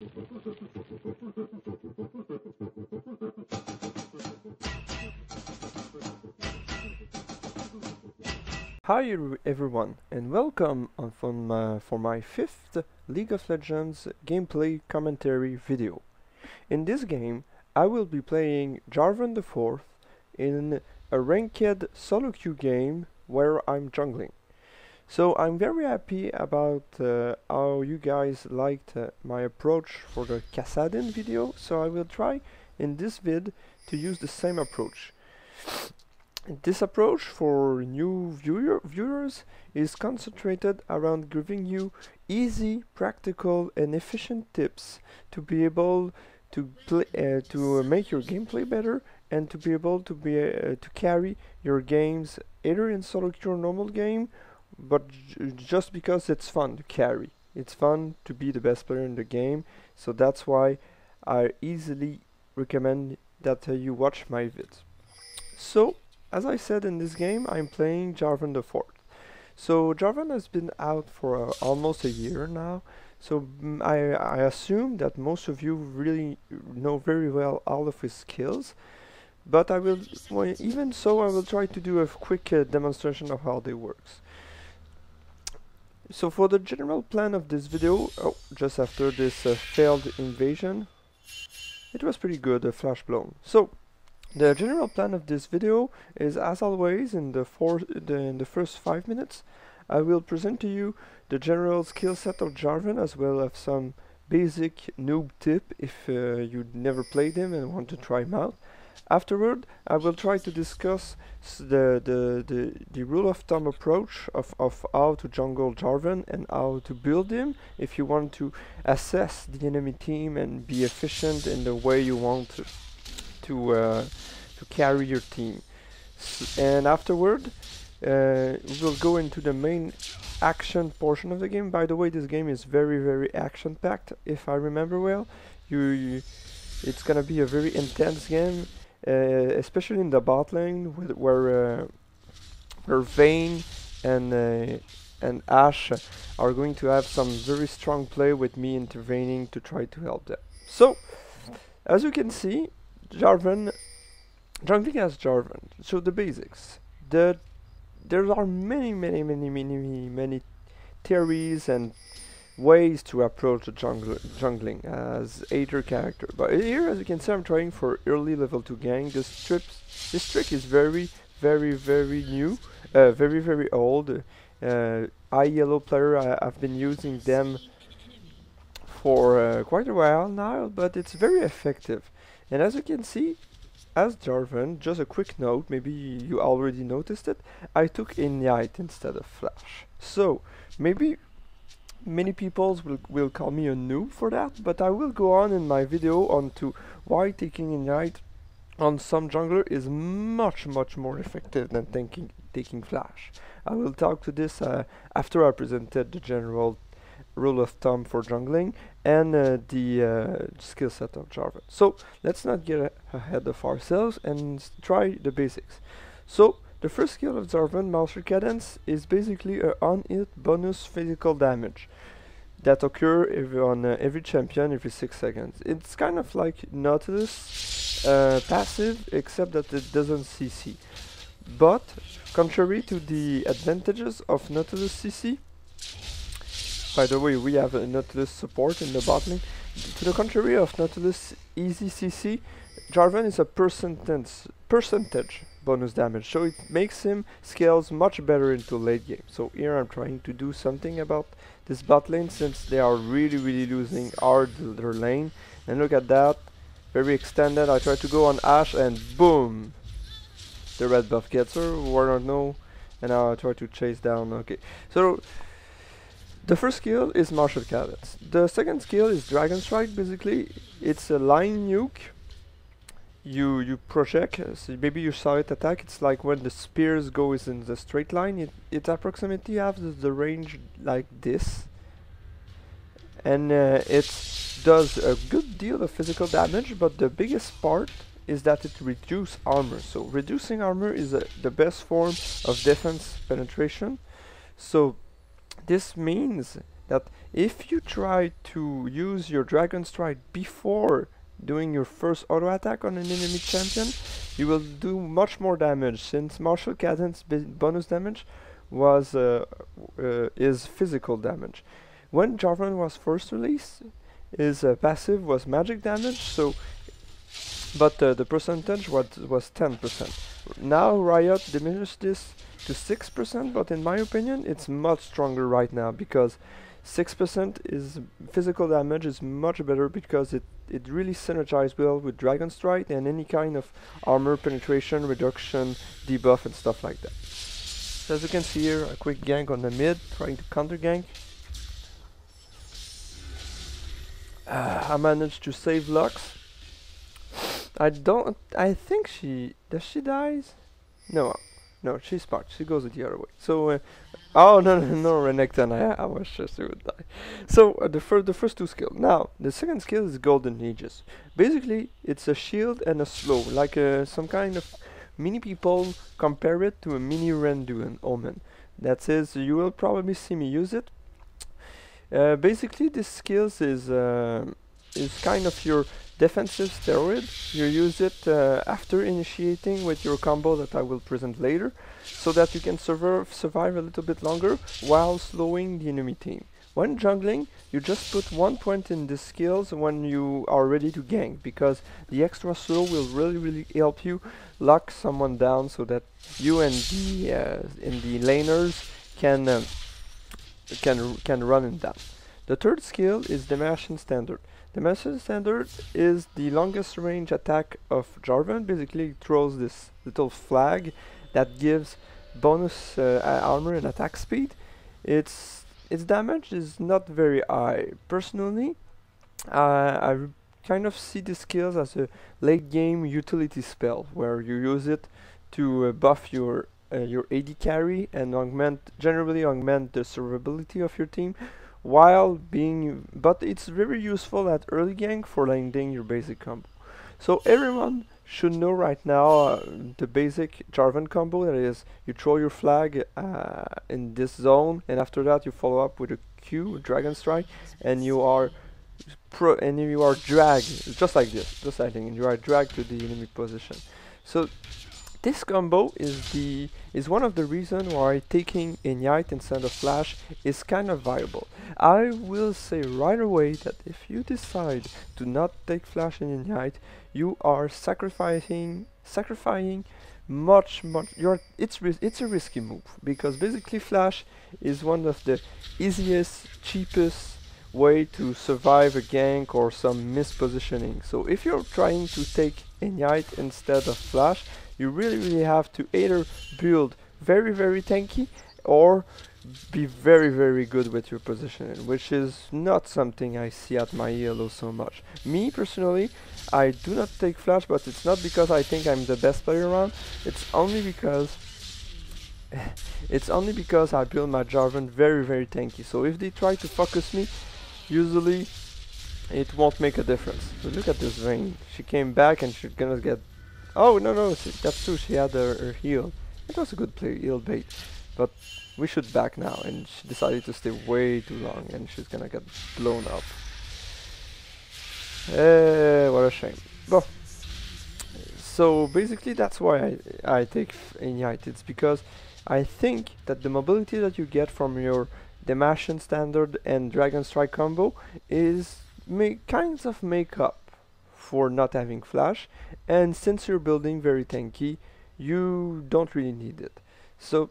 Hi everyone, and welcome for my 5th League of Legends gameplay commentary video. In this game, I will be playing Jarvan the 4th in a ranked solo queue game where I'm jungling. So I'm very happy about how you guys liked my approach for the Kassadin video, so I will try in this vid to use the same approach. This approach for new viewers is concentrated around giving you easy, practical and efficient tips to be able to make your gameplay better and to be able to carry your games either in solo queue or normal game, but just because it's fun to carry. It's fun to be the best player in the game, so that's why I easily recommend that you watch my vids. So, as I said, in this game, I'm playing Jarvan the 4th. So Jarvan has been out for almost a year now. So I assume that most of you really know very well all of his skills. But I will, even so, I will try to do a quick demonstration of how they works. So for the general plan of this video, just after this failed invasion, it was pretty good, a flash blown. So the general plan of this video is, as always, in the first 5 minutes, I will present to you the general skill set of Jarvan, as well as some basic noob tip if you never played him and want to try him out. Afterward, I will try to discuss the rule of thumb approach of how to jungle Jarvan and how to build him if you want to assess the enemy team and be efficient in the way you want to carry your team. And afterward, we will go into the main action portion of the game. By the way, this game is very action-packed, if I remember well. It's gonna be a very intense game, especially in the bot lane, where Vayne and Ashe are going to have some very strong play with me intervening to try to help them. So, as you can see, jungling as Jarvan. So the basics. There are many theories and ways to approach the jungling as either character. But here, as you can see, I'm trying for early level 2 gang. This trick is very new, very old. iYellow player, I've been using them for quite a while now, but it's very effective. And as you can see, as Jarvan, just a quick note, maybe you already noticed it, I took Ignite instead of Flash. So, maybe many people will call me a noob for that, but I will go on in my video on to why taking Ignite on some jungler is much more effective than taking Flash. I will talk to this after I presented the general rule of thumb for jungling and the skill set of Jarvan. So let's not get ahead of ourselves and try the basics. So the first skill of Jarvan, Master Cadence, is basically a on-hit bonus physical damage that occur on every champion every 6 seconds. It's kind of like Nautilus passive, except that it doesn't CC. But contrary to the advantages of Nautilus CC, by the way, we have a Nautilus support in the bot lane. To the contrary of Nautilus easy CC, Jarvan is a percentage bonus damage, so it makes him scales much better into late game. So here I'm trying to do something about this bot lane, since they are really losing their lane. And look at that, very extended. I try to go on Ashe and boom! The red buff gets her, or no, and now I try to chase down. Okay, so the first skill is Martial Cadence. The second skill is Dragon Strike. Basically, it's a line nuke. You project, so maybe you saw it attack. It's like when the spears goes in the straight line. It approximately has the range like this, and it does a good deal of physical damage. But the biggest part is that it reduces armor. So reducing armor is the best form of defense penetration. So this means that if you try to use your Dragon Strike before doing your first auto attack on an enemy champion, you will do much more damage, since martial cadence bonus damage was is physical damage. When Jarvan was first released, his passive was magic damage, so but the percentage was 10%. Now Riot diminished this to 6%, but in my opinion it's much stronger right now, because 6% is physical damage is much better, because it really synergizes well with Dragon Strike and any kind of armor penetration, reduction, debuff and stuff like that. So as you can see here, a quick gank on the mid, trying to counter gank. I managed to save Lux. I think does she dies? No, she's smart. She goes the other way. So, oh no, Renekton. I was sure she would die. So the first two skills. Now the second skill is Golden Aegis. Basically, it's a shield and a slow, like some kind of many people compare it to a mini Rendu Omen. That is, you will probably see me use it. Basically, this skills is kind of your defensive steroid. You use it after initiating with your combo that I will present later, so that you can survive a little bit longer while slowing the enemy team. When jungling, you just put 1 point in the skills when you are ready to gank, because the extra slow will really help you lock someone down, so that you and the laners can run him down. The third skill is Damascene Standard. Damascene Standard is the longest range attack of Jarvan. Basically, it throws this little flag that gives bonus armor and attack speed. Its damage is not very high. Personally, I kind of see the skills as a late game utility spell, where you use it to buff your AD carry and generally augment the survivability of your team, but it's very useful at early gank for landing your basic combo. So everyone should know right now the basic Jarvan combo, that is, you throw your flag in this zone, and after that you follow up with a Q, Dragon Strike, and you are dragged, just like this, and you are dragged to the enemy position. So this combo is one of the reasons why taking Ignite instead of Flash is kind of viable. I will say right away that if you decide to not take Flash and Ignite, you are sacrificing much. It's a risky move, because basically Flash is one of the easiest, cheapest way to survive a gank or some mispositioning. So if you're trying to take Ignite instead of Flash, you really have to either build very tanky or be very good with your positioning, which is not something I see at my ELO so much. Me personally, I do not take Flash, but it's not because I think I'm the best player around. It's only because I build my Jarvan very tanky. So if they try to focus me, usually it won't make a difference. So look at this Vayne. She came back and she's gonna get... Oh no, that's true, she had her heal. It was a good heal bait, but we should back now, and she decided to stay way too long, and she's gonna get blown up. What a shame. Well, so basically that's why I take Ignite. It's because I think that the mobility that you get from your Damascene Standard and Dragon Strike combo is kinds of make up for not having Flash, and since you're building very tanky, you don't really need it. So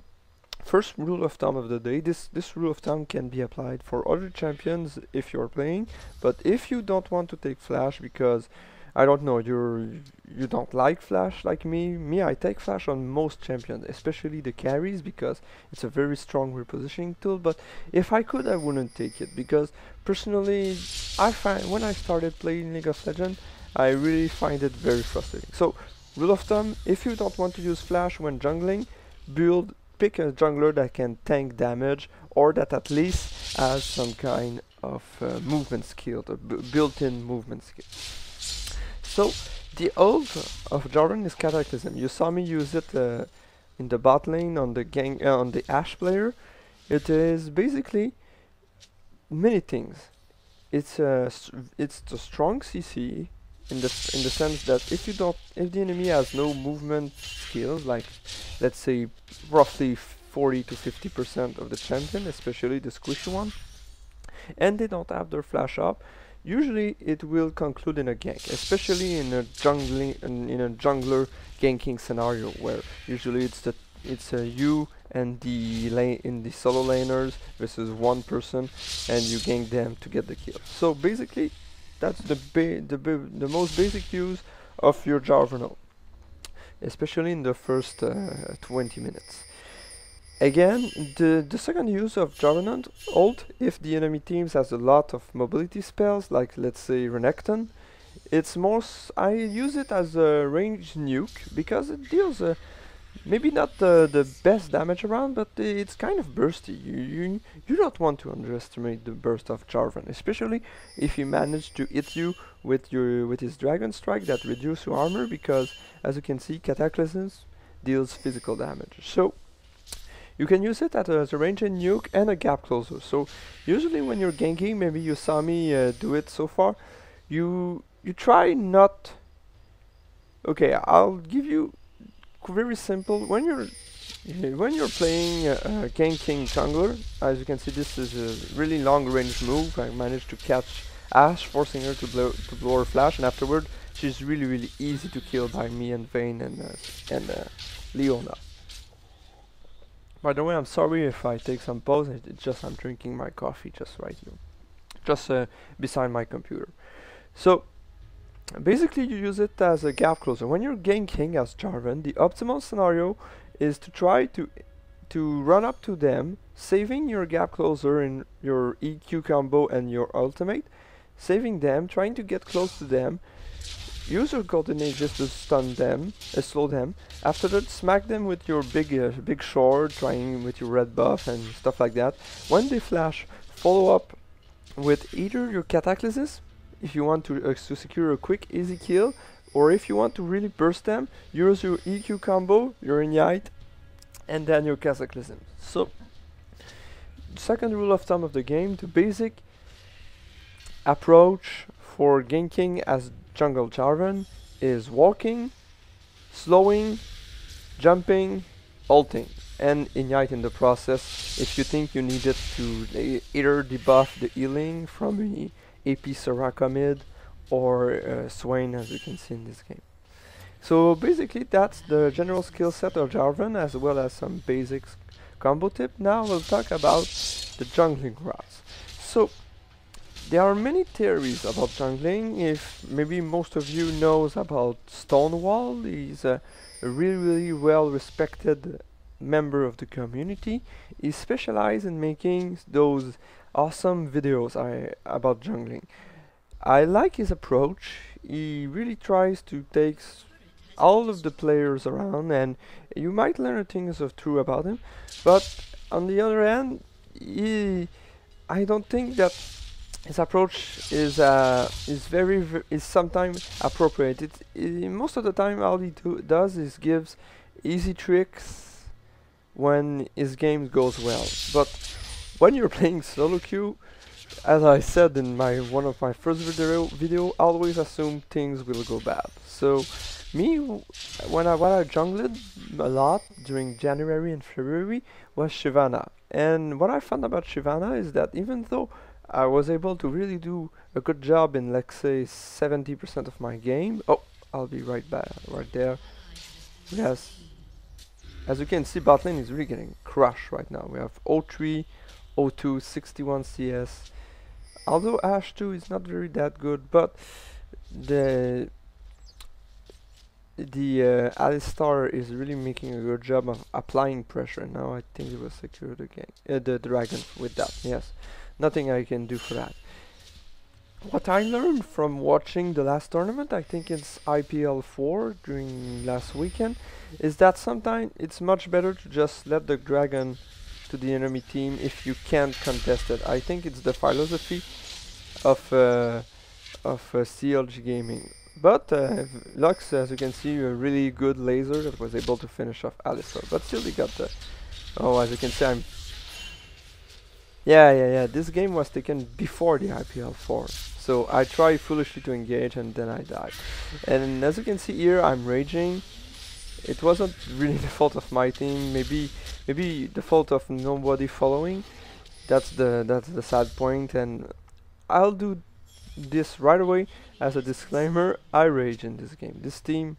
first rule of thumb of the day, this rule of thumb can be applied for other champions if you're playing, but if you don't want to take Flash because, I don't know, you don't like Flash like me, I take Flash on most champions, especially the carries, because it's a very strong repositioning tool. But if I could, I wouldn't take it, because personally I find when I started playing League of Legends, I really find it very frustrating. So rule of thumb, if you don't want to use Flash when jungling, pick a jungler that can tank damage, or that at least has some kind of movement skill, or built-in movement skill. So the ult of Jarvan is Cataclysm. You saw me use it in the bot lane on the Ashe player. It is basically many things. It's the strong CC in the sense that if the enemy has no movement skills, like let's say roughly 40 to 50% of the champion, especially the squishy one, and they don't have their flash up, usually it will conclude in a gank, especially in a jungler ganking scenario where usually it's you and the solo laners versus one person, and you gank them to get the kill. So basically, that's the most basic use of your Jarvan, especially in the first 20 minutes. Again, the second use of Jarvan ult, if the enemy teams has a lot of mobility spells, like let's say Renekton, I use it as a ranged nuke because it deals maybe not the best damage around, but it's kind of bursty. You don't want to underestimate the burst of Jarvan, especially if he managed to hit you with his Dragon Strike that reduces your armor, because as you can see, Cataclysms deals physical damage. So you can use it as a range and nuke and a gap closer. So usually when you're ganking, maybe you saw me do it so far, you try not... Okay, I'll give you very simple. When you're playing ganking jungler, as you can see, this is a really long range move. I managed to catch Ashe, forcing her to blow her flash, and afterward she's really easy to kill by me and Vayne and Leona. By the way, I'm sorry if I take some pause. It's just I'm drinking my coffee just right here, just beside my computer. So basically, you use it as a gap closer. When you're ganking as Jarvan, the optimal scenario is to try to run up to them, saving your gap closer in your EQ combo and your ultimate, saving them, trying to get close to them, use your golden aegis to stun them, slow them. After that, smack them with your big sword, trying with your red buff and stuff like that. When they flash, follow up with either your Cataclysms, if you want to secure a quick easy kill, or if you want to really burst them, use your EQ combo, your Ignite, and then your Cataclysm. So, second rule of thumb of the game, the basic approach for ganking as jungle Jarvan is walking, slowing, jumping, ulting, and Ignite in the process if you think you need it to either debuff the healing from the AP Soraka mid or Swain, as you can see in this game. So basically that's the general skill set of Jarvan, as well as some basics combo tip. Now we'll talk about the jungling routes. So there are many theories about jungling. If maybe most of you knows about Stonewall, he's a really well respected member of the community. He specializes in making those awesome videos about jungling. I like his approach. He really tries to take all of the players around, and you might learn things true about him. But on the other hand, I don't think that his approach is sometimes appropriate. Most of the time, all he does is gives easy tricks when his game goes well. But when you're playing solo queue, as I said in one of my first video, always assume things will go bad. So me, what I jungled a lot during January and February was Shyvana. And what I found about Shyvana is that even though I was able to really do a good job in, let's say, 70% of my game. Oh, I'll be right back, right there. Yes. As you can see, bot lane is really getting crushed right now. We have 0-3, 0-2, 61 CS. Although Ashe 2 is not very that good, but the Alistar is really making a good job of applying pressure. Now I think it will secure the game, the dragon with that. Yes, nothing I can do for that. What I learned from watching the last tournament, I think it's IPL 4 during last weekend, is that sometimes it's much better to just let the dragon to the enemy team if you can't contest it. I think it's the philosophy of CLG Gaming. But Lux, as you can see, a really good laser that was able to finish off Alistar. But still, they got the... Oh, as you can see, Yeah. This game was taken before the IPL 4. So I tried foolishly to engage and then I died. And as you can see here, I'm raging. It wasn't really the fault of my team. Maybe the fault of nobody following. That's the sad point. And I'll do this right away as a disclaimer. I rage in this game. This team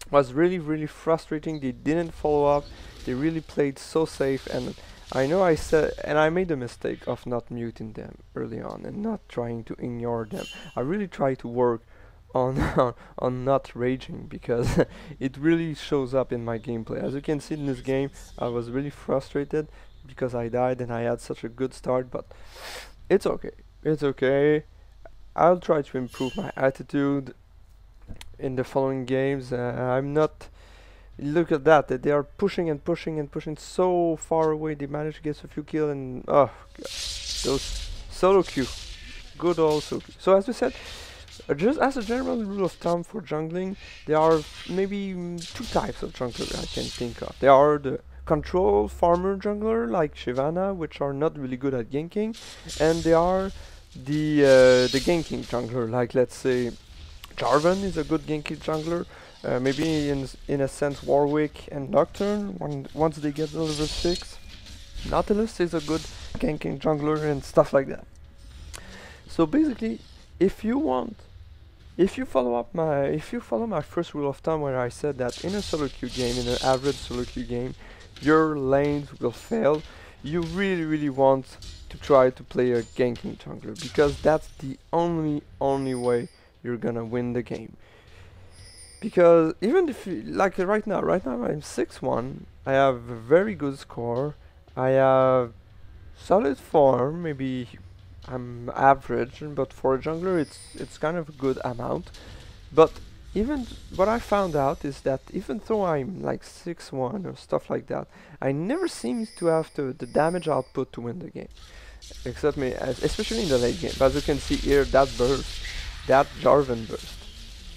was really frustrating. They didn't follow up. They really played so safe, and I know I said, and I made the mistake of not muting them early on and not trying to ignore them. I really try to work on on not raging, because it really shows up in my gameplay. As you can see in this game, I was really frustrated because I died and I had such a good start, but it's okay. It's okay. I'll try to improve my attitude in the following games. I'm not. Look at that. They are pushing and pushing and pushing so far away. They managed to get a few kills, and oh, God. Those solo queue. Good old solo queue. So as we said, just as a general rule of thumb for jungling, there are maybe two types of jungler I can think of. There are the control farmer jungler like Shyvana, which are not really good at ganking, and there are the ganking jungler, like let's say Jarvan is a good ganking jungler. Maybe in a sense Warwick and Nocturne, once they get level 6. Nautilus is a good ganking jungler and stuff like that. So basically, if you follow my first rule of thumb, where I said that in a solo queue game, in an average solo queue game, your lanes will fail, you really want to try to play a ganking jungler, because that's the only way you're gonna win the game. Because even if you, like right now I'm 6-1, I have a very good score, I have solid form, maybe I'm average, but for a jungler it's kind of a good amount. But even what I found out is that even though I'm like 6-1 or stuff like that, I never seem to have the damage output to win the game. Except me, especially in the late game. As you can see here, that burst, that Jarvan burst,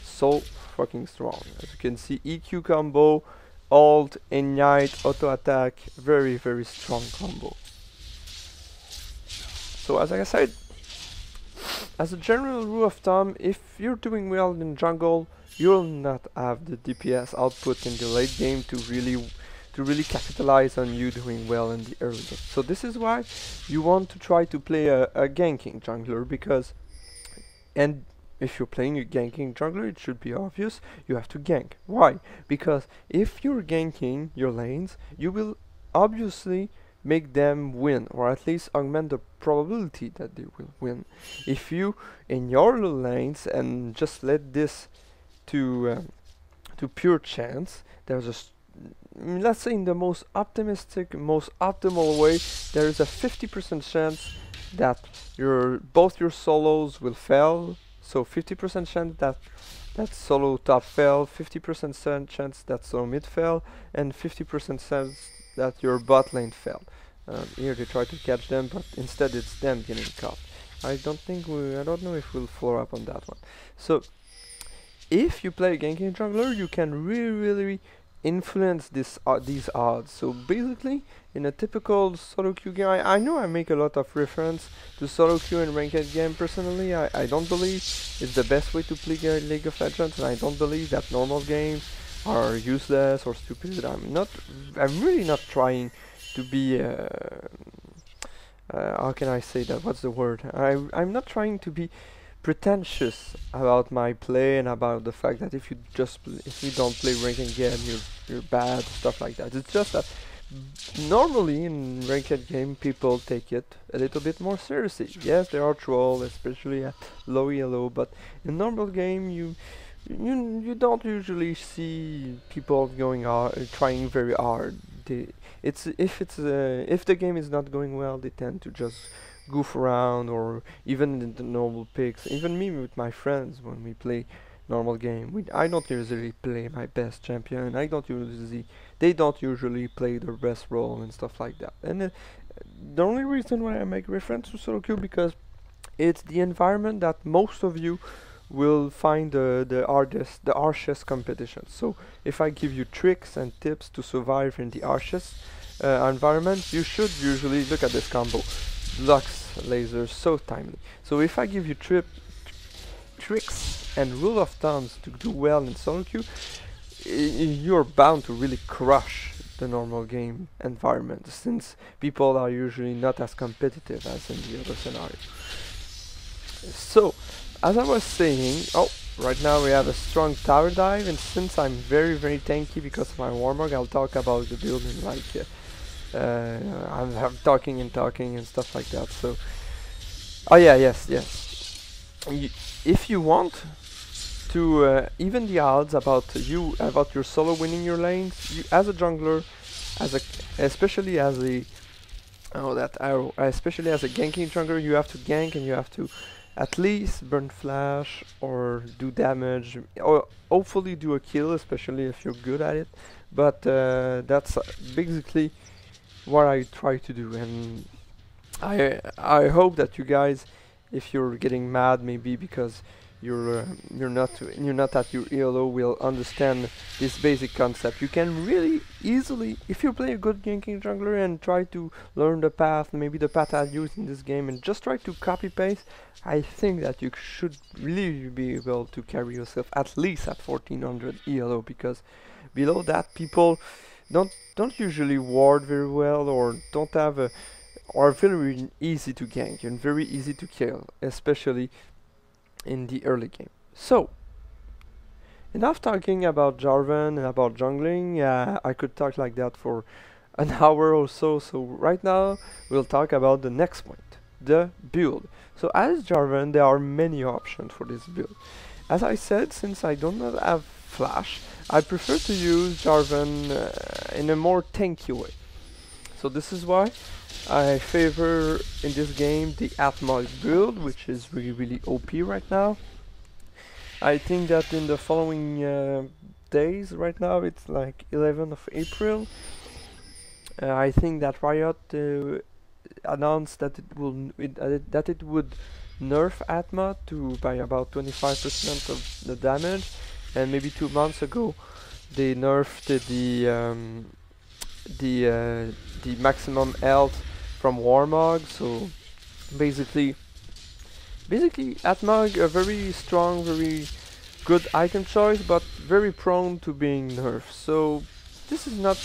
so fucking strong. As you can see, EQ combo, alt, ignite, auto attack, very strong combo. So as I said, as a general rule of thumb, if you're doing well in jungle, you'll not have the DPS output in the late game to really capitalize on you doing well in the early game. So this is why you want to try to play a ganking jungler, because, and if you're playing a ganking jungler, it should be obvious, you have to gank. Why? Because if you're ganking your lanes, you will obviously make them win, or at least augment the probability that they will win. If you in your little lanes and just let this to pure chance, there's a let's say in the most optimistic, most optimal way, there is a 50% chance that both your solos will fail. So 50% chance that solo top fail, 50% chance that solo mid fail, and 50% chance that your bot lane fail. Here they try to catch them, but instead it's them getting caught. I don't know if we'll follow up on that one. So if you play ganking jungler, you can really influence these odds. So basically, in a typical solo queue game, I know I make a lot of reference to solo queue and ranked game. Personally, I don't believe it's the best way to play League of Legends, and I don't believe that normal games are useless or stupid. I'm really not trying to be how can I say that? What's the word? I'm not trying to be pretentious about my play and about the fact that if you don't play ranking game, you're bad, stuff like that. It's just that normally in ranked game people take it a little bit more seriously. Yes, there are trolls, especially at low elo, but in normal game you don't usually see people going trying very hard. If the game is not going well, they tend to just goof around, or even in the normal picks. Even me with my friends, when we play normal game, I don't usually play my best champion. They don't usually play their best role and stuff like that. And the only reason why I make reference to solo queue, because it's the environment that most of you will find the harshest competition. So if I give you tricks and tips to survive in the harshest environment, you should usually look at this combo. Lux laser so timely. So if I give you tricks and rule of thumbs to do well in solo queue, you're bound to really crush the normal game environment, since people are usually not as competitive as in the other scenario. So, as I was saying, right now we have a strong tower dive, and since I'm very tanky because of my warmog, I'll talk about the build in like I'm talking and stuff like that. So, oh yeah, yes. If you want to even the odds about your solo winning your lanes, as a jungler, especially as a especially as a ganking jungler, you have to gank and you have to at least burn flash or do damage, or hopefully do a kill, especially if you're good at it. But that's basically what I try to do, and I hope that you guys, if you're getting mad maybe because you're not at your ELO, will understand this basic concept. You can really easily, if you play a good ganking jungler and try to learn the path, maybe the path I used in this game, and just try to copy paste, I think that you should really be able to carry yourself at least at 1400 ELO, because below that people don't usually ward very well, or don't have a, are very easy to gank and very easy to kill, especially in the early game. So, enough talking about Jarvan and about jungling. I could talk like that for an hour or so. So right now we'll talk about the next point, the build. So as Jarvan, there are many options for this build. As I said, since I do not have flash, I prefer to use Jarvan in a more tanky way. So this is why I favor in this game the althought build, which is really OP right now. I think that in the following days, right now it's like 11th of April, I think that Riot announced that it would nerf althought to by about 25% of the damage, and maybe 2 months ago they nerfed the maximum health from warmog. So basically althought a very strong, very good item choice, but very prone to being nerfed. So this is not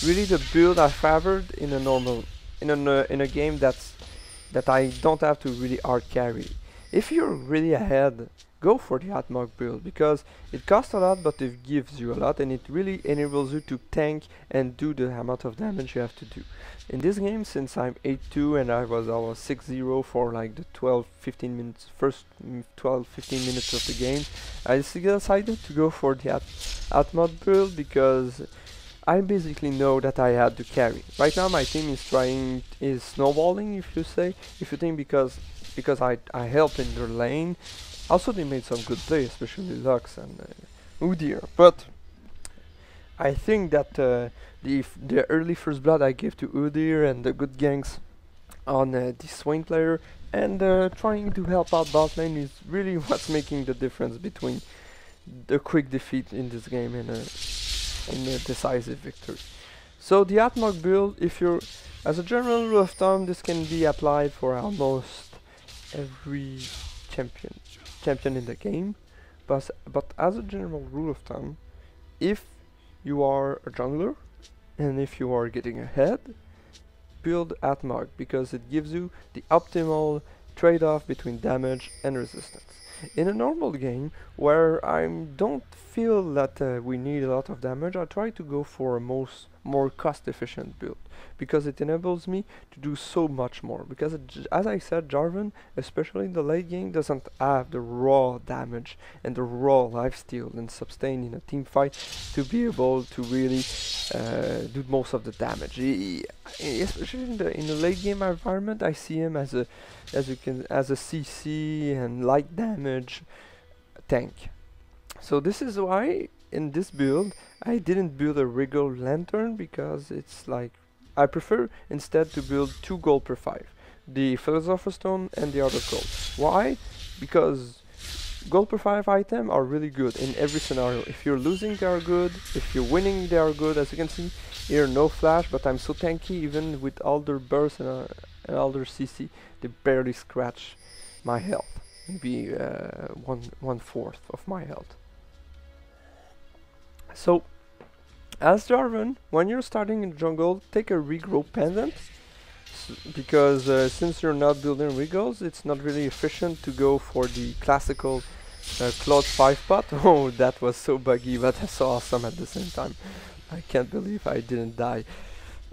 really the build I favored in a game that I don't have to really hard carry. If you're really ahead, go for the althought build, because it costs a lot but it gives you a lot, and it really enables you to tank and do the amount of damage you have to do. In this game, since I'm 8-2 and I was 6-0 for like the 12-15 minutes, first 12-15 minutes of the game, I decided to go for the althought build, because I basically know that I had to carry. Right now my team is snowballing, if you think, because I helped in their lane. Also they made some good play, especially Lux and Udyr, but I think that the early first blood I gave to Udyr and the good ganks on the Swain player, and trying to help out bot lane is really what's making the difference between the quick defeat in this game and a decisive victory. So the althought build, if you're, as a general rule of thumb, this can be applied for almost every champion in the game, but as a general rule of thumb, if you are a jungler and if you are getting ahead, build althought, because it gives you the optimal trade-off between damage and resistance. In a normal game where I don't feel that we need a lot of damage, I try to go for a more cost-efficient build, because it enables me to do so much more. Because as I said, Jarvan, especially in the late game, doesn't have the raw damage and the raw lifesteal and sustain in a team fight to be able to really do most of the damage. Especially in the late game environment, I see him as a CC and light damage tank. So this is why in this build I didn't build a regular lantern, because it's like I prefer instead to build 2 gold per 5, the Philosopher's Stone and the other gold. Why? Because gold per 5 items are really good in every scenario. If you're losing, they are good. If you're winning, they are good. As you can see here, no flash, but I'm so tanky even with all their bursts and other CC, they barely scratch my health. Maybe one fourth of my health. So, as Jarvan, when you're starting in jungle, take a regrow pendant, because since you're not building regals, it's not really efficient to go for the classical Claude 5 pot. Oh, that was so buggy, but so awesome at the same time. I can't believe I didn't die.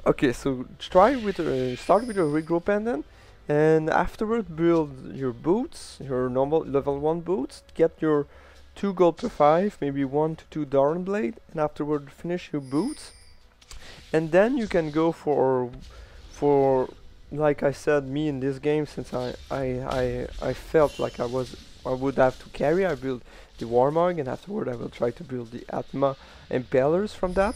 Okay, so start with a regrow pendant, and afterward build your boots, your normal level 1 boots, get your 2 gold per 5, maybe 1 to 2 Darn Blade, and afterward finish your boots. And then you can go for like I said, me in this game, since I felt like I would have to carry, I build the Warmog, and afterward I will try to build the Atma Impalers from that.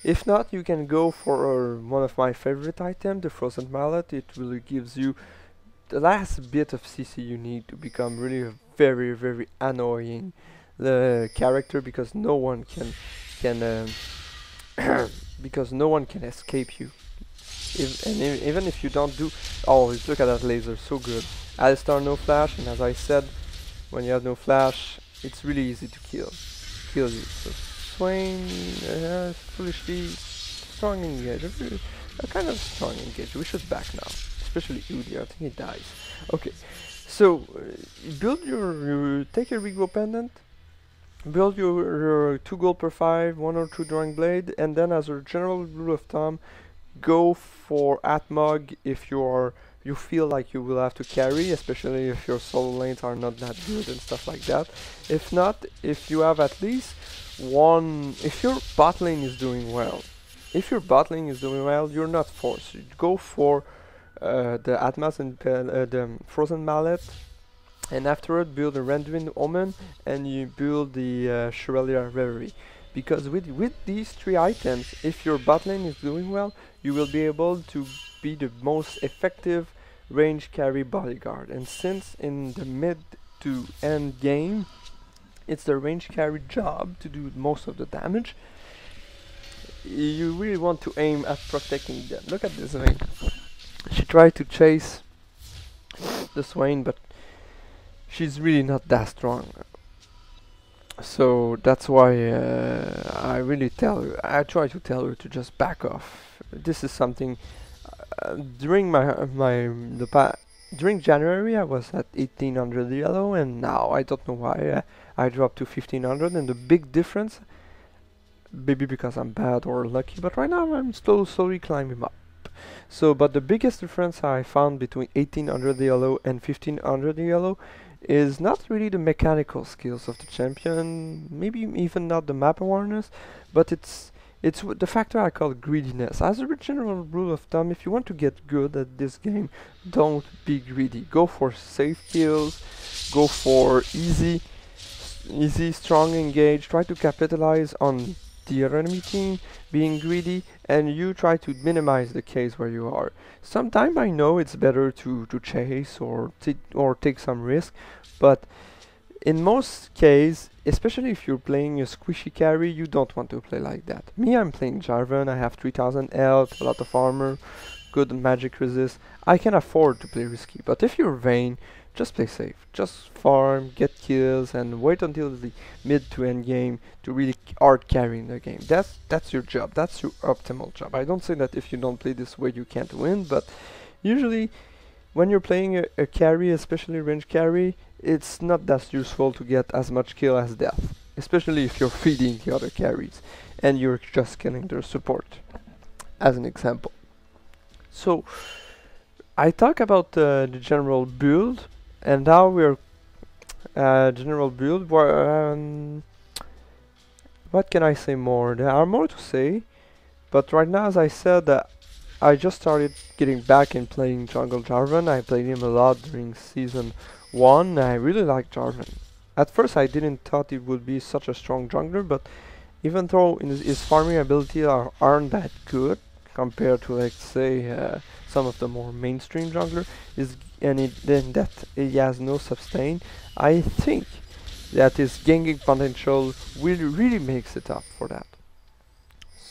If not, you can go for one of my favorite items, the Frozen Mallet. It really gives you the last bit of CC you need to become really a very, very annoying character, because no one can because no one can escape you. Even if you don't do... Oh, look at that laser, so good. Alistar no flash, and as I said, when you have no flash, it's really easy to kill you. So Swain, foolishly strong engage, a kind of strong engage. We should back now, especially Udi. I think he dies. Okay, so build take a regrow pendant, build your 2 gold per 5, 1 or 2 drawing blade, and then as a general rule of thumb, go for Atmog if you feel like you will have to carry, especially if your solo lanes are not that good and stuff like that. If not, if you have at least one, if your bot lane is doing well, you're not forced. You go for the Atmas and the Frozen Mallet, and afterward build a Renduin Omen, and you build the Shrelia Reverie. Because with these 3 items, if your bot lane is doing well, you will be able to be the most effective range carry bodyguard. And since in the mid to end game, it's the range carry job to do most of the damage, you really want to aim at protecting them. Look at this Vayne. She tried to chase the Swain, but she's really not that strong. So that's why I try to tell her to just back off. This is something during during January I was at 1800 yellow, and now I don't know why I dropped to 1500, and the big difference, maybe because I'm bad or lucky, but right now I'm slowly climbing up. So, but the biggest difference I found between 1800 yellow and 1500 yellow is not really the mechanical skills of the champion, maybe even not the map awareness, but it's the factor I call greediness. As a general rule of thumb, if you want to get good at this game, don't be greedy. Go for safe kills, go for easy strong engage, try to capitalize on the other enemy team being greedy, and you try to minimize the case where you are. Sometimes I know it's better to chase or take some risk, but in most cases, especially if you're playing a squishy carry, you don't want to play like that. Me, I'm playing Jarvan, I have 3000 health, a lot of armor, good magic resist. I can afford to play risky, but if you're Vayne, just play safe. Just farm, get kills, and wait until the mid to end game to really hard carrying the game. That's your job. That's your optimal job. I don't say that if you don't play this way you can't win, but usually when you're playing a carry, especially range carry, it's not that useful to get as much kill as death, especially if you're feeding the other carries and you're just killing their support, as an example. So I talk about the general build, and now we're general build. What can I say more? There are more to say, but right now, as I said, I just started getting back in playing jungle Jarvan. I played him a lot during season 1. I really like Jarvan. At first I didn't thought it would be such a strong jungler, but even though his farming ability aren't that good compared to, let's say, some of the more mainstream jungler, then he has no sustain, I think that his ganking potential really makes it up for that.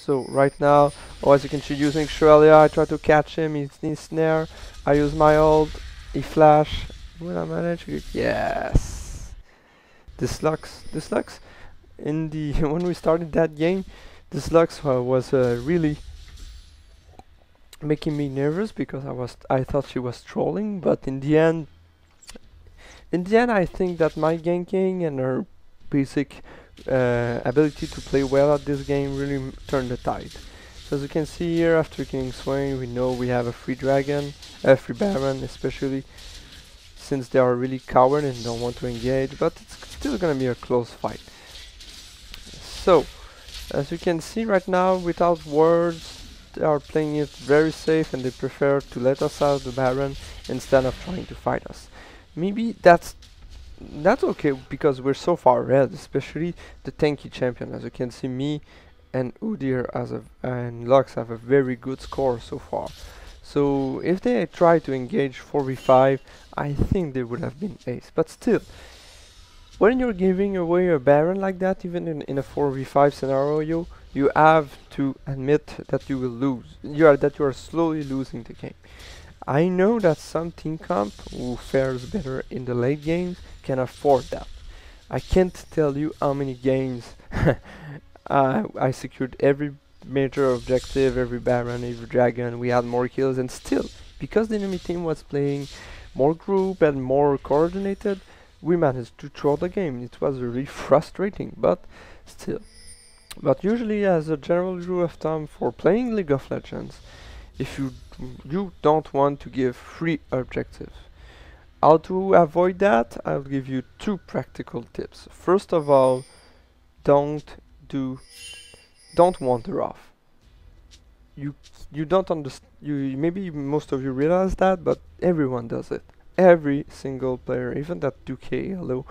So right now, as you can see, using Shrelia, I try to catch him. He's in snare. I use my ult. He flash. Will I manage? Yes. This Lux. In the when we started that game, this Lux was really making me nervous because I thought she was trolling, but in the end, I think that my ganking and her basic ability to play well at this game really turned the tide. So as you can see here, after killing Swain, we know we have a free dragon, free Baron, especially since they are really coward and don't want to engage, but it's still gonna be a close fight. So, as you can see right now, without words, they are playing it very safe and they prefer to let us out the Baron instead of trying to fight us. Maybe that's okay because we're so far ahead, especially the tanky champion. As you can see, me and Udyr and Lux have a very good score so far. So if they try to engage 4v5, I think they would have been ace. But still, when you're giving away a Baron like that, even in a 4v5 scenario, you have to admit that you will lose. That you are slowly losing the game. I know that some team comp who fares better in the late games can afford that. I can't tell you how many games I secured every major objective, every Baron, every Dragon, we had more kills, and still, because the enemy team was playing more group and more coordinated, we managed to throw the game. It was really frustrating, but still. But usually, as a general rule of thumb for playing League of Legends, if you don't want to give free objectives. How to avoid that? I'll give you 2 practical tips. First of all, don't wander off. You don't understand. Maybe most of you realize that, but everyone does it. Every single player, even that 2K, hello.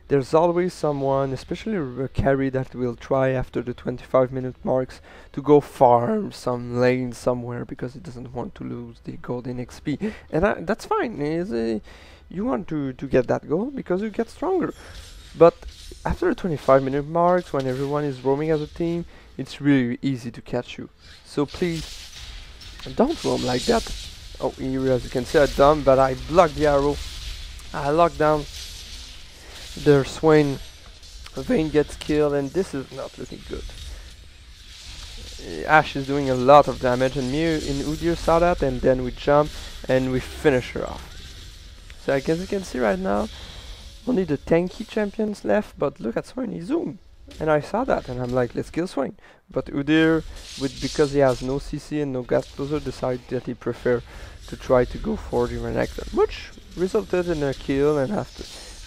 There's always someone, especially a carry, that will try after the 25-minute marks to go farm some lane somewhere because he doesn't want to lose the golden XP. And that's fine. You want to get that goal because you get stronger. But after the 25-minute marks, when everyone is roaming as a team, it's really easy to catch you. So please, don't roam like that. Oh, here as you can see, I dumped, but I blocked the arrow. I locked down. Their Swain Vayne gets killed, and this is not looking good. Ashe is doing a lot of damage, and me and Udyr saw that, and then we jump and we finish her off. So I guess you can see right now, only the tanky champions left, but look at Swain, he zoomed. And I saw that, and I'm like, let's kill Swain. But Udyr, because he has no CC and no gas closer, decided that he prefer to try to go for the Renekton, which resulted in a kill,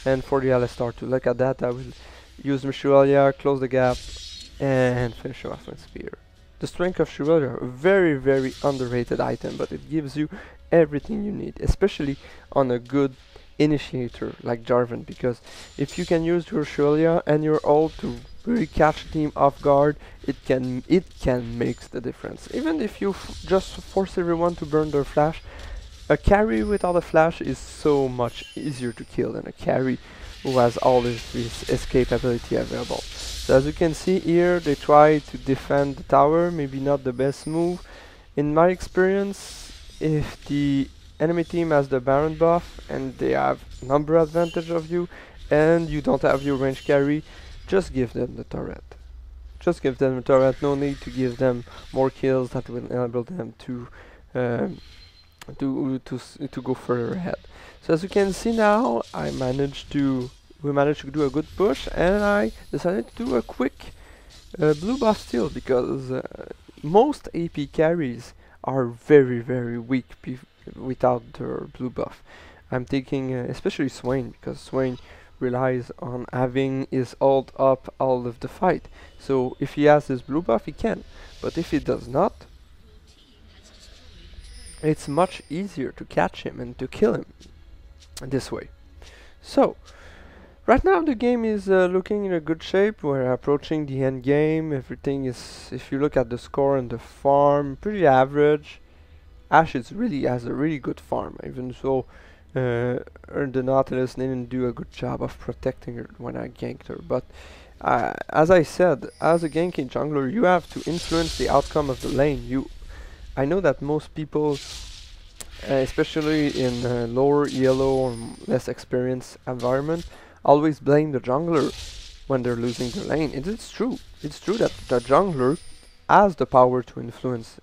and for the Alistar to look at that, I will use Shrelia, close the gap, and finish him off with Spear. The strength of Shrelia, a very, very underrated item, but it gives you everything you need, especially on a good initiator like Jarvan, because if you can use your Shrelia and your ult to really catch the team off guard, it can make the difference. Even if you just force everyone to burn their flash, a carry without a flash is so much easier to kill than a carry who has all this escape ability available. So as you can see here, they try to defend the tower, maybe not the best move. In my experience, if the enemy team has the Baron buff and they have number advantage of you and you don't have your range carry, just give them the turret. Just give them the turret, no need to give them more kills that will enable them to go further ahead. So as you can see now, we managed to do a good push, and I decided to do a quick blue buff steal because most AP carries are very, very weak without their blue buff. I'm taking especially Swain, because Swain relies on having his ult up all of the fight. So if he has his blue buff, he can, but if he does not, it's much easier to catch him and to kill him this way. So right now the game is looking in a good shape. We're approaching the end game. Everything is, if you look at the score and the farm, pretty average. Ashe has a really good farm, even though the Nautilus didn't do a good job of protecting her when I ganked her. But as I said, as a ganking jungler, you have to influence the outcome of the lane. I know that most people, especially in lower yellow or less experienced environment, always blame the jungler when they're losing their lane. It's true. It's true that the jungler has the power to influence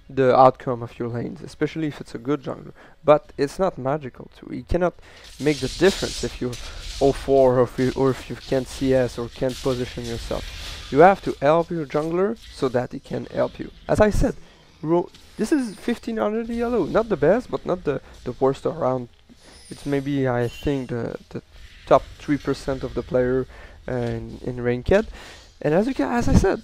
the outcome of your lanes, especially if it's a good jungler. But it's not magical too. You cannot make the difference if you're 0-4 or if you can't CS or can't position yourself. You have to help your jungler so that he can help you. As I said, this is 1500 yellow, not the best, but not the worst around. It's maybe, I think, the top 3% of the player in ranked. And as I said,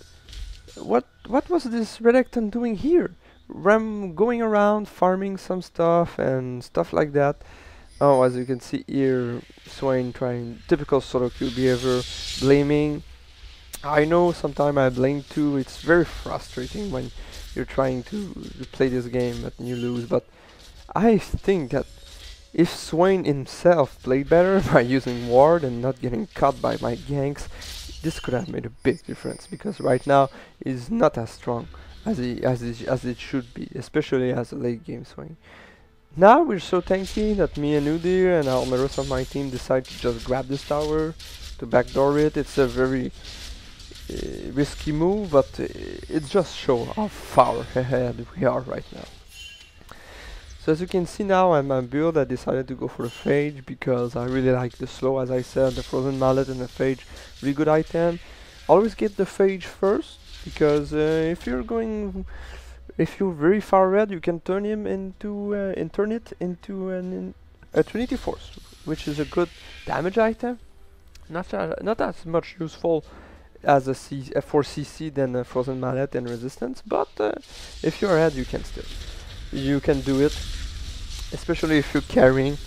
what was this Redacton doing here? Going around farming some stuff and stuff like that. Oh, as you can see here, Swain trying typical solo queue behavior, blaming. I know sometimes I blame too. It's very frustrating when you're trying to play this game and you lose. But I think that if Swain himself played better by using ward and not getting caught by my ganks, this could have made a big difference, because right now he's not as strong as it should be, especially as a late game Swain. Now we're so tanky that me and Udyr and all the rest of my team decide to just grab this tower to backdoor it. It's a very risky move, but it just shows how far ahead we are right now. So as you can see now, on my build I decided to go for the Phage because I really like the slow. As I said, the Frozen Mallet and the Phage, really good item. Always get the Phage first, because if you're very far red, you can turn him into a Trinity Force, which is a good damage item. Not as much useful as a for CC than a Frozen Mallet and Resistance, but if you're red, you can do it, especially if you're carrying.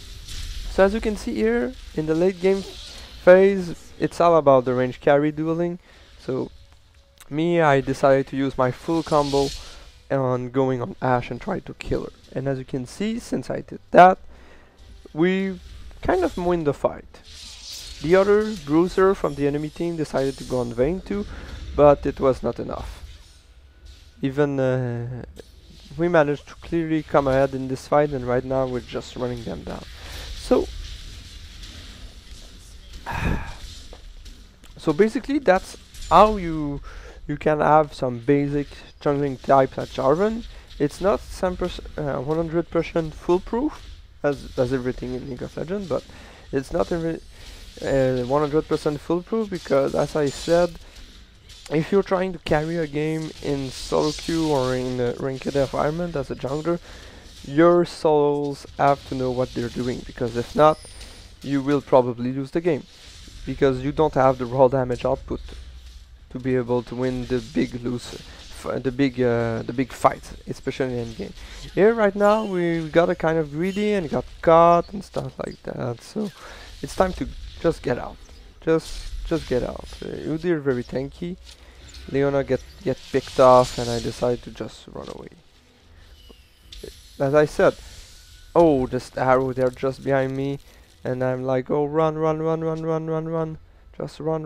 So as you can see here, in the late game phase, it's all about the range carry dueling. So I decided to use my full combo on going on Ashe and try to kill her. And as you can see, since I did that, we kind of win the fight. The other bruiser from the enemy team decided to go on Vayne too, but it was not enough. Even we managed to clearly come ahead in this fight, and right now we're just running them down. So basically that's how you can have some basic jungling types at Jarvan. It's not 100% foolproof as everything in League of Legends, but it's not 100% foolproof, because as I said, if you're trying to carry a game in solo queue or in a ranked environment as a jungler, your solos have to know what they're doing, because if not, you will probably lose the game, because you don't have the raw damage output to be able to win the big fights, especially in game. Here right now we got a kind of greedy and got caught and stuff like that, so it's time to just get out. Just get out. Udyr very tanky. Leona get picked off, and I decide to just run away. As I said, oh, this arrow, they're just behind me, and I'm like, oh, run, just run.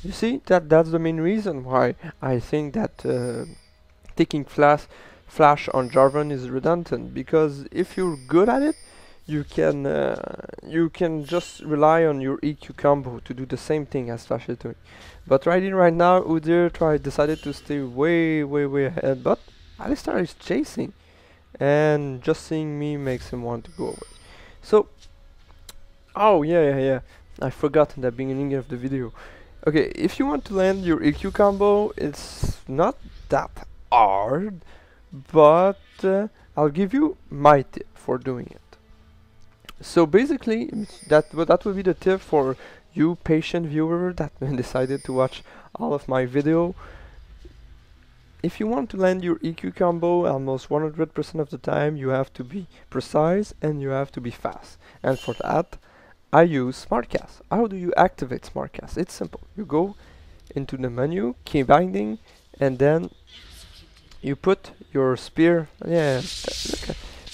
You see, that's the main reason why I think that taking flash on Jarvan is redundant, because if you're good at it, you can just rely on your EQ combo to do the same thing as Flash is doing. But right now, Udyr decided to stay way ahead, but Alistar is chasing, and just seeing me makes him want to go away. So, oh yeah, I forgot in the beginning of the video. Okay, if you want to land your EQ combo, it's not that hard, but I'll give you my tip for doing it. So basically, that would be the tip for you patient viewer that decided to watch all of my video. If you want to land your EQ combo almost 100% of the time, you have to be precise and you have to be fast. And for that, I use SmartCast. How do you activate SmartCast? It's simple. You go into the menu, key binding, and then you put your spear. Yeah,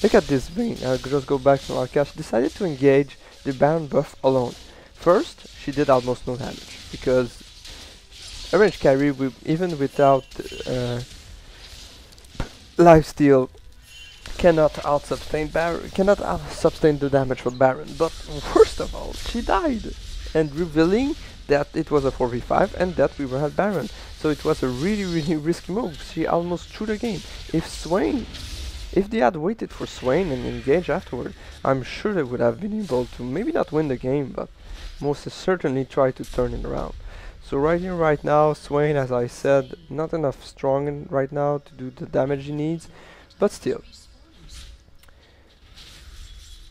Look at this Vayne. I'll just go back to Marka. She decided to engage the Baron buff alone. First, she did almost no damage because a range carry, even without lifesteal, cannot sustain the damage for Baron. But worst of all, she died, and revealing that it was a 4v5 and that we were at Baron. So it was a really risky move. She almost threw the game. If they had waited for Swain and engaged afterward, I'm sure they would have been able to maybe not win the game, but most certainly try to turn it around. So right here, right now, Swain, as I said, not enough strong right now to do the damage he needs, but still.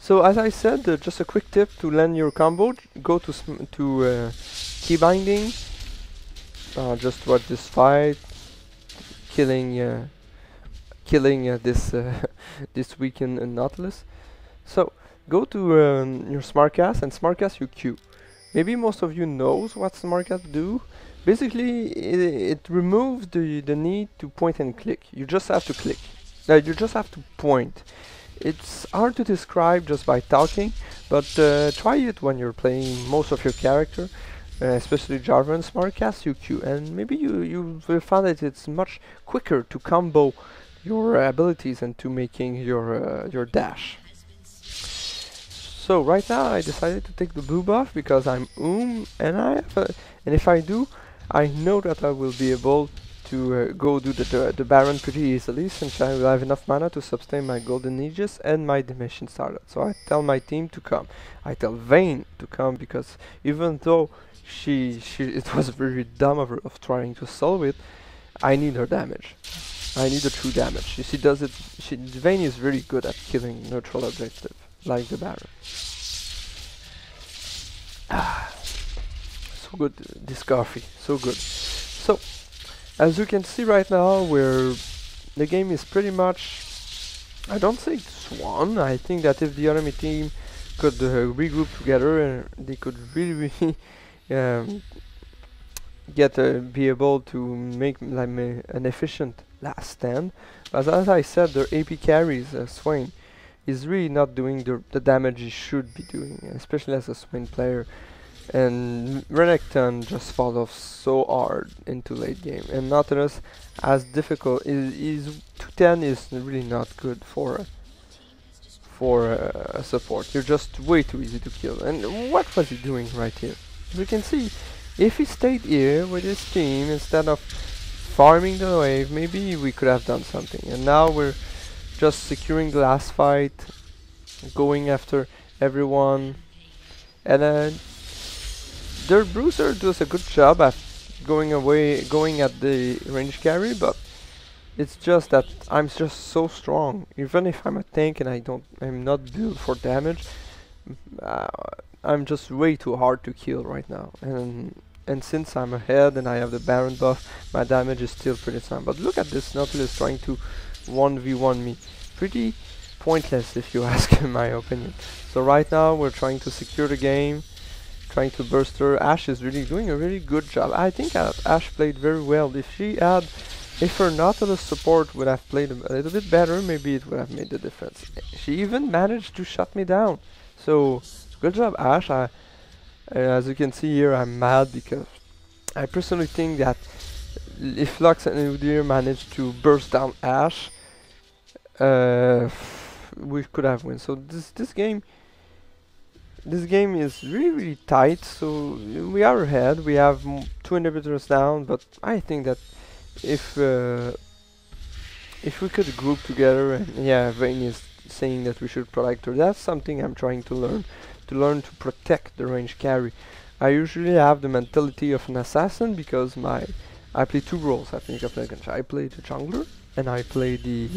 So as I said, just a quick tip to land your combo: go to key binding. Just watch this fight, killing this this weekend in Nautilus. So go to your Smartcast, and Smartcast you Q. Maybe most of you knows what Smartcast do. Basically, it removes the need to point and click. You just have to click. You just have to point. It's hard to describe just by talking, but try it when you're playing most of your character, especially Jarvan. Smartcast UQ, and maybe you will find that it's much quicker to combo your abilities and to making your dash. So right now I decided to take the blue buff because I'm and if I do, I know that I will be able to go do the Baron pretty easily, since I will have enough mana to sustain my Golden Aegis and my Dimension Starlet. So I tell my team to come. I tell Vayne to come, because even though it was very dumb of her of trying to solve it, I need her damage. I need the true damage. She does it. Vayne is very good at killing neutral objective, like the Baron. So good, this coffee, so good. So, as you can see right now, the game is pretty much, I don't say it's won. I think that if the enemy team could regroup together, they could really be able to make like an efficient last stand. But as I said, their AP carries, Swain, is really not doing the damage he should be doing, especially as a Swain player. And Renekton just falls off so hard into late game, and Nautilus as difficult is 210 is really not good for a support. You're just way too easy to kill. And what was he doing right here? As you can see, if he stayed here with his team instead of farming the wave, maybe we could have done something. And now we're just securing the last fight, going after everyone, and their Bruiser does a good job at going at the range carry, but it's just that I'm just so strong. Even if I'm a tank and I'm not built for damage, I'm just way too hard to kill right now. And since I'm ahead and I have the Baron buff, my damage is still pretty strong. But look at this Nautilus trying to 1v1 me. Pretty pointless if you ask in my opinion. So right now we're trying to secure the game, trying to burst her. Ashe is really doing a really good job. I think Ashe played very well. If her Nautilus support would have played a little bit better, maybe it would have made the difference. She even managed to shut me down. So good job, Ashe. As you can see here, I'm mad because I personally think that if Lux and Udyr managed to burst down Ashe, we could have won. So this game is really tight. So we are ahead. We have 2 inhibitors down, but I think that if we could group together, and yeah, Vayne is saying that we should protect her. That's something I'm trying to learn. To learn to protect the range carry. I usually have the mentality of an assassin because I play 2 roles. I think I play the jungler and I play the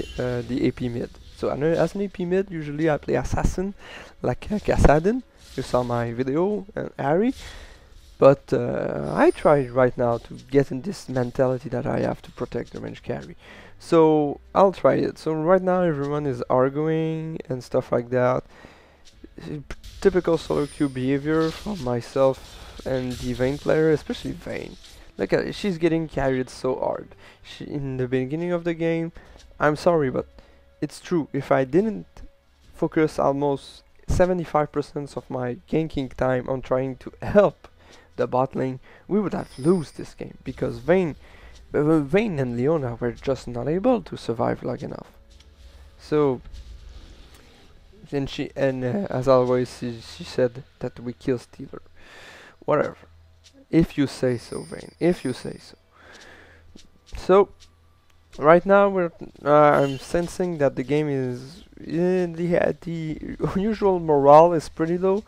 AP mid. So as an AP mid, usually I play assassin, like Kassadin. You saw my video, Harry. But I try right now to get in this mentality that I have to protect the range carry. So I'll try it. So right now everyone is arguing and stuff like that. Typical solo queue behavior from myself and the Vayne player, especially Vayne. Look at it, she's getting carried so hard. In the beginning of the game, I'm sorry, but it's true. If I didn't focus almost 75% of my ganking time on trying to help the bot lane, we would have lose this game because Vayne and Leona were just not able to survive long enough. So, as always, she said that we kill Stealer. Whatever. If you say so, Vayne. If you say so. So, right now I'm sensing that the game is the usual morale is pretty low.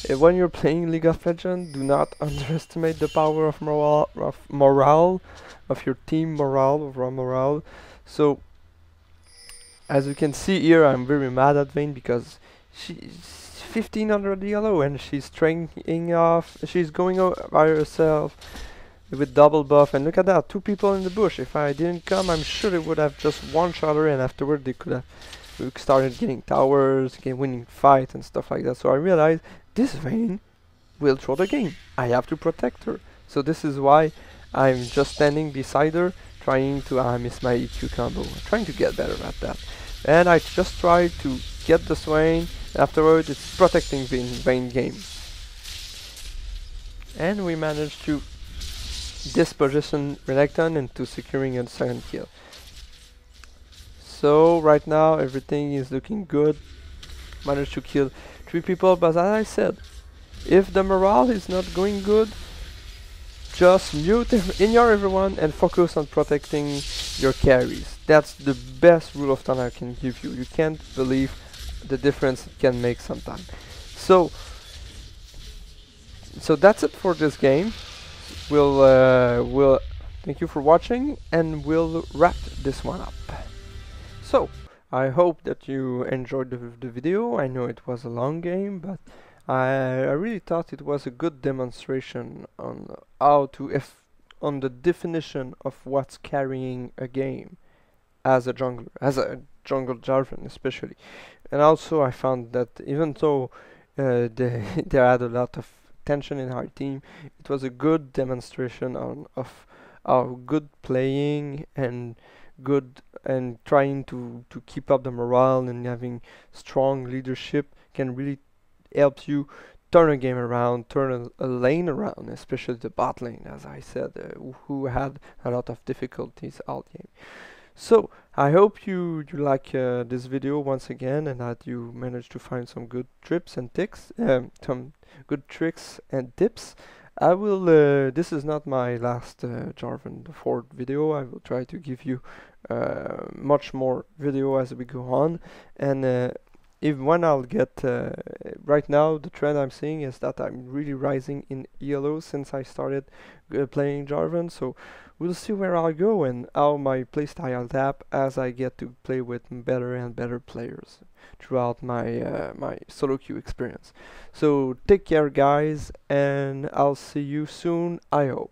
When you're playing League of Legends, do not underestimate the power of morale of your team morale, overall morale. So, as you can see here, I'm very mad at Vayne because she's 1500 yellow and she's training off. She's going by herself with double buff, and look at that, 2 people in the bush. If I didn't come, I'm sure they would have just one-shot her, and afterward they could have started getting towers, winning fights and stuff like that. So I realized this Vayne will throw the game. I have to protect her. So this is why I'm just standing beside her, trying to miss my EQ combo, trying to get better at that. And I just try to get the Swain. Afterward, it's protecting Vayne game. And we managed to disposition Renekton into securing a second kill. So right now everything is looking good. Managed to kill 3 people, but as I said, if the morale is not going good, just mute ignore everyone and focus on protecting your carries. That's the best rule of thumb I can give you. You can't believe the difference it can make sometimes. So that's it for this game. We'll thank you for watching, and we'll wrap this one up. So I hope that you enjoyed the video. I know it was a long game, but I really thought it was a good demonstration on how to on the definition of what's carrying a game as a jungle Jarvan especially. And also I found that even though they had a lot of tension in our team, it was a good demonstration of our good playing and trying to keep up the morale and having strong leadership can really help you turn a game around, turn a lane around, especially the bot lane, as I said, who had a lot of difficulties all game. So I hope you like this video once again, and that you managed to find some good tips and tricks, some good tricks and tips. I will. This is not my last Jarvan the Fort video. I will try to give you much more video as we go on, and when I'll get right now the trend I'm seeing is that I'm really rising in ELO since I started playing Jarvan. So we'll see where I'll go and how my playstyle adapt as I get to play with better and better players throughout my my solo queue experience. So take care, guys, and I'll see you soon, I hope.